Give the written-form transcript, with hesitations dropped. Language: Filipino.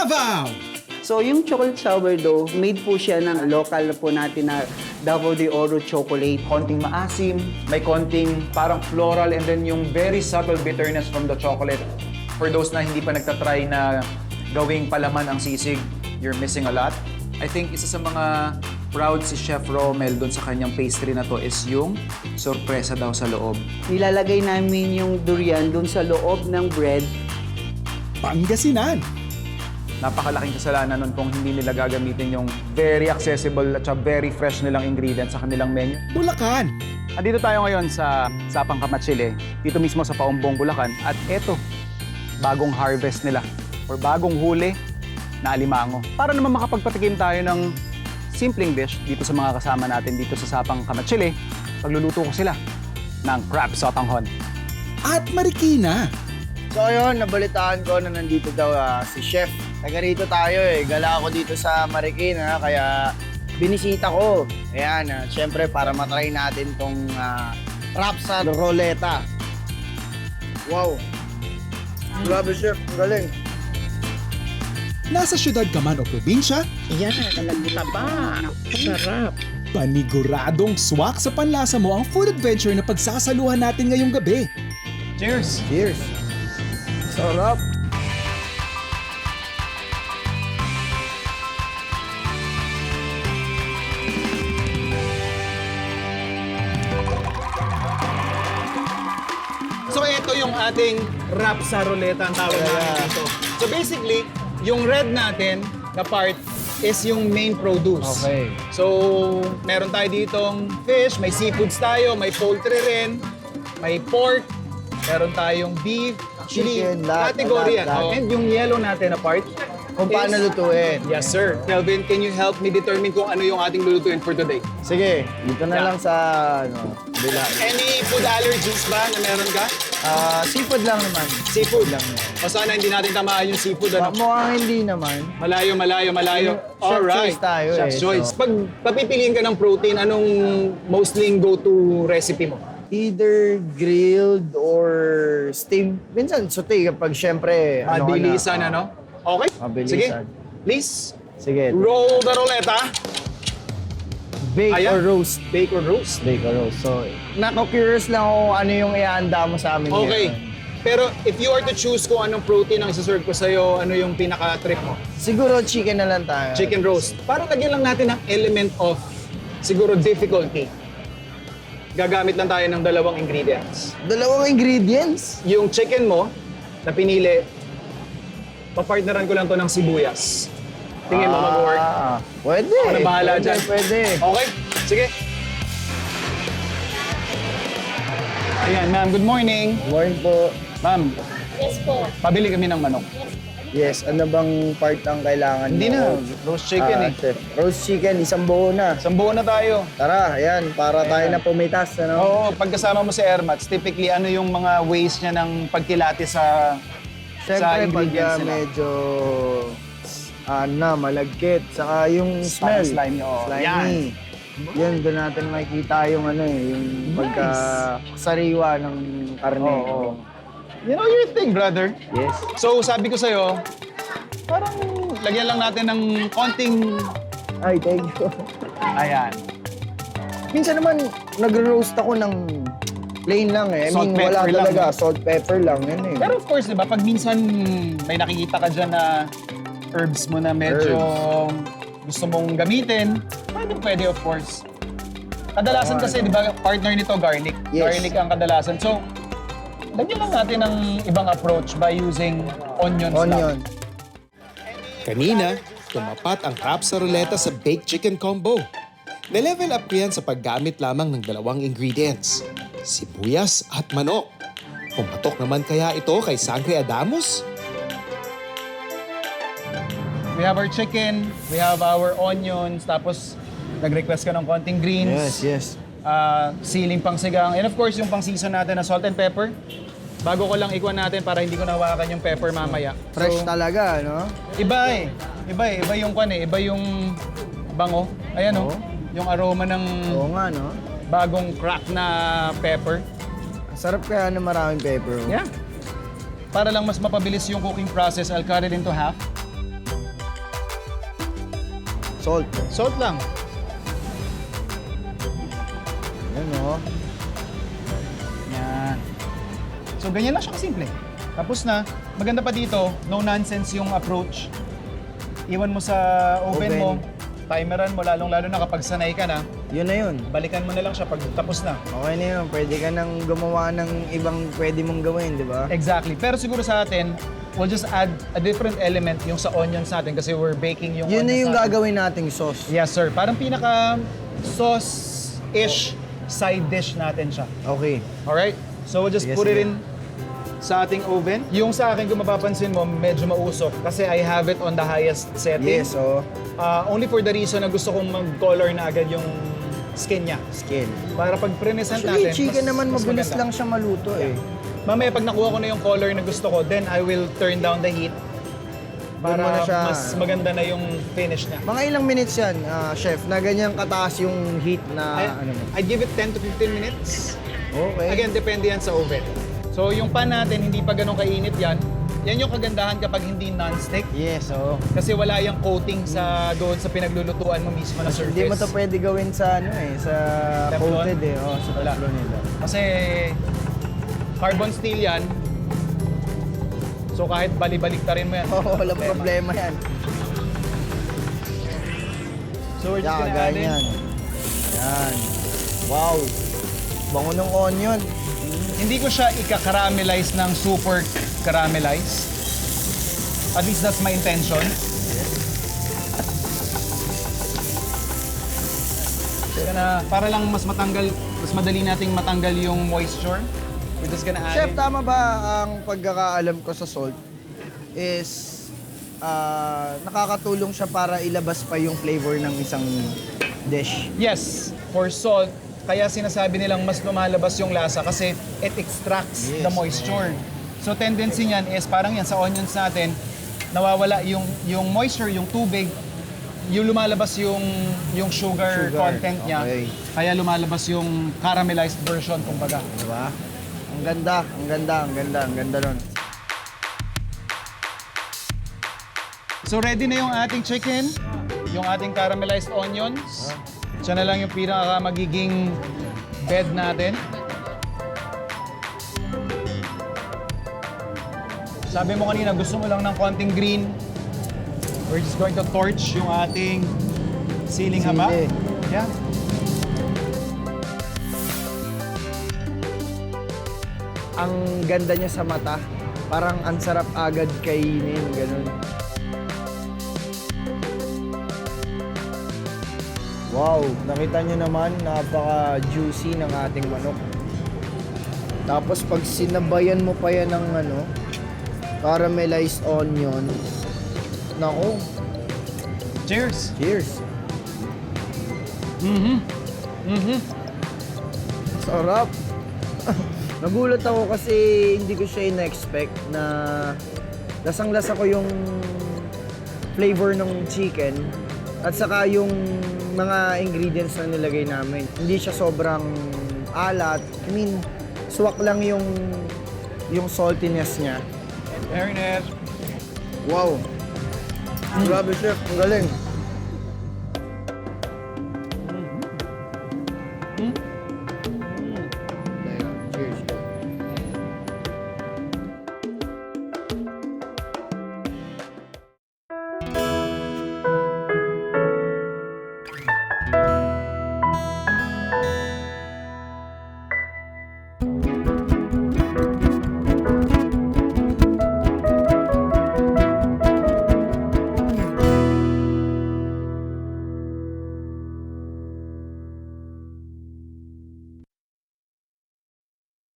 Davao! So yung chocolate sourdough, made po siya ng local po natin na Davao de Oro chocolate. Konting maasim, may konting parang floral, and then yung very subtle bitterness from the chocolate. For those na hindi pa nagtatry na gawing palaman ang sisig, you're missing a lot. I think isa sa mga proud si Chef Romel doon sa kanyang pastry na to is yung sorpresa daw sa loob. Nilalagay namin yung durian dun sa loob ng bread. Pangasinan! Napakalaking kasalanan nun kung hindi nila gagamitin yung very accessible at saka very fresh nilang ingredients sa kanilang menu. Bulacan! Andito tayo ngayon sa Sapang Kamatsili, dito mismo sa Paumbong, Bulacan. At eto, bagong harvest nila or bagong huli na alimango. Para naman makapagpatikim tayo ng simpleng dish dito sa mga kasama natin dito sa Sapang Kamatsili, pagluluto ko sila ng crab sotanghon. At Marikina! So ayun, nabalitaan ko na nandito daw si Chef. Taga rito tayo gala ako dito sa Marikina, kaya binisita ko. Ayan, syempre para matry natin tong wrap sa roleta. Wow! Grabe Chef, ang galing. Nasa syudad ka man o probinsya, Yan, talagang ba? Sarap. paniguradong swak sa panlasa mo ang food adventure na pagsasaluhan natin ngayong gabi. Cheers! Cheers! Sarap! So ito yung ating wrap sa ruleta ang tawag natin dito. So basically, yung red natin na part is yung main produce. Okay. So meron tayo ditong fish, may seafoods tayo, may poultry rin, may pork, meron tayong beef, actually, Chicken, lahat, category yan. lahat. Oh. And yung yellow natin na part Kung paano lutuin. Yes, sir. Kelvin, can you help me determine kung ano yung ating lulutuin for today? Sige, dito na Yeah. lang sa bila. Any food allergies ba na meron ka? Seafood lang naman. Seafood lang naman. O sana hindi natin tamaan yung seafood. Ano? Mukhang hindi naman. Malayo. Chef's Alright. choice tayo Chef's choice. So, Pag papipiliin ka ng protein, anong mostly go-to recipe mo? either grilled or steamed. Minsan saute kapag syempre Mabilisan, ano? Okay. Mabilisan. Sige. Please, Sige. roll the ruleta. Bake Ayan. or roast. Bake or roast. Bake or roast. So, nako-curious lang ako ano yung ihanda mo sa amin Okay. ngayon. Pero if you are to choose kung anong protein ang isa-serve ko sa'yo, ano yung pinaka-trip mo? Siguro chicken na lang tayo. Chicken roast. Para lagyan lang natin ng element of siguro difficulty. Gagamit lang tayo ng dalawang ingredients. Dalawang ingredients? Yung chicken mo na pinili, papartneran ko lang to ng sibuyas. Tingin mo mag-work? Pwede. Ako na bahala Pwede, dyan. Pwede. Okay, sige. Ayan, ma'am. Good morning. Morning po. Ma'am, Yes po. pabili kami ng manok. Yes, ano bang part ang kailangan Hindi mo? na, roast chicken eh. Chef. Roast chicken, isang buo na. Isang buo na tayo. Tara, ayan, para tayo na pumitas, ano? Oo, pagkasama mo si Airmats, typically ano yung mga ways niya ng pagkilati sa Siyempre, ingredients pag nila? medyo malagkit, saka yung smell. Slimy, oo. Slimy. Yan, doon natin makikita yung yung pagkasariwa ng karne. Oo. You know your thing, brother. Yes. So, sabi ko sa'yo, parang lagyan lang natin ng konting... Ay, thank you. Ayan. Minsan naman, nagro-roast ako ng plain lang eh. Salt, Wala pepper lang, talaga. no? Salt, pepper lang. Yan eh. Pero of course, di ba, pag minsan may nakikita ka dyan na herbs mo na medyo gusto mong gamitin, pwede of course. Kadalasan kasi, di ba, partner nito garlic. Yes. Garlic ang kadalasan. So, lagyan lang natin ng ibang approach by using onions lang. Onion. Kanina, tumapat ang wrap sa ruleta sa baked chicken combo. Na-level up ko yan sa paggamit lamang ng dalawang ingredients, sibuyas at manok. Pumatok naman kaya ito kay Sangre Adamus? We have our chicken, we have our onions, tapos nag-request ka ng konting greens. Yes. Siling pangsigang, and of course yung pang-season natin na salt and pepper. Bago ko lang ikuha natin para hindi ko nawakan yung pepper mamaya. Fresh So, talaga, no? Iba eh. Iba yung kwan eh. Iba yung bango. Ayan oh. Yung aroma ng Oo nga, no? bagong crack na pepper. Sarap kaya na maraming pepper. Yeah. Para lang mas mapabilis yung cooking process, I'll cut it into half. Salt. Salt lang. Yan o. Yan. So, ganyan lang siya kasimple. Tapos na, maganda pa dito, no nonsense yung approach. Iwan mo sa oven Oven. mo, timeran mo, lalong-lalo na kapag sanay ka na, Yun na yun. balikan mo na lang siya pag tapos na. Okay na yun. Pwede ka nang gumawa ng ibang pwede mong gawin, di ba? Exactly. Pero siguro sa atin, we'll just add a different element yung sa onions natin kasi we're baking yung Yun na onions yung natin. gagawin nating sauce. Yes, sir. Parang pinaka sauce-ish side dish natin siya. Okay. Alright? So we'll just Sige, put it sige. in sa ating oven. Yung sa akin, kung mapapansin mo, medyo mausok kasi I have it on the highest setting. Yes, oh. Only for the reason na gusto kong mag-color na agad yung skin niya. Skin. Para pag present Actually, natin, chicken naman mas mabilis maganda. lang siya maluto eh. Mamaya pag nakuha ko na yung color na gusto ko, then I will turn down the heat para mo na siya. mas maganda na yung finish niya. Mga ilang minutes yan, chef, na ganyan kataas yung heat na ano mo? I give it 10 to 15 minutes. Okay. Again, depende yan sa oven. So yung pan natin, hindi pa ganun kainit yan. Yan yung kagandahan kapag hindi non-stick. Yes, oh. Kasi wala yung coating sa doon sa pinaglulutuan mo mismo na surface. Hindi mo to pwede gawin sa ano eh, sa Teflon? coated eh. Oh, sa Wala. teflon nila. Kasi carbon steel yan. So kahit bali-baliktarin mo yan. Oh, walang problema yan. So we're just Yan, gonna add in. ganyan. Yan. Wow. Bango ng onion. Hindi ko siya ika-caramelize ng super caramelize. At least that's my intention. Para lang mas madali nating matanggal yung moisture. We're just gonna add Chef, in. tama ba ang pagkakaalam ko sa salt is nakakatulong siya para ilabas pa yung flavor ng isang dish? Yes, for salt, kaya sinasabi nilang mas lumalabas yung lasa kasi it extracts the moisture. So tendency niyan is parang yan sa onions natin, nawawala yung moisture, yung tubig, yung lumalabas yung sugar content niya. Okay. Kaya lumalabas yung caramelized version kumbaga. Diba? Ang ganda, ang ganda, ang ganda, ang ganda nun. So ready na yung ating chicken, yung ating caramelized onions. Siya na lang yung pinaka magiging bed natin. Sabi mo kanina, gusto mo lang ng konting green. We're just going to torch yung ating siling haba. Sili. Yeah. Ang ganda niya sa mata. Parang ang sarap agad kainin, ganun. Wow, nakita niyo naman, napaka-juicy ng ating manok. Tapos pag sinabayan mo pa yan ng caramelized onion, nako, Cheers! cheers! Mm-hmm. Sarap! Nagulat ako kasi hindi ko siya in-expect na lasang-lasa ko yung flavor ng chicken at saka yung mga ingredients na nilagay namin. Hindi siya sobrang alat. I mean, swak lang yung saltiness niya. Fairness. Wow! Grabe chef, ang galing.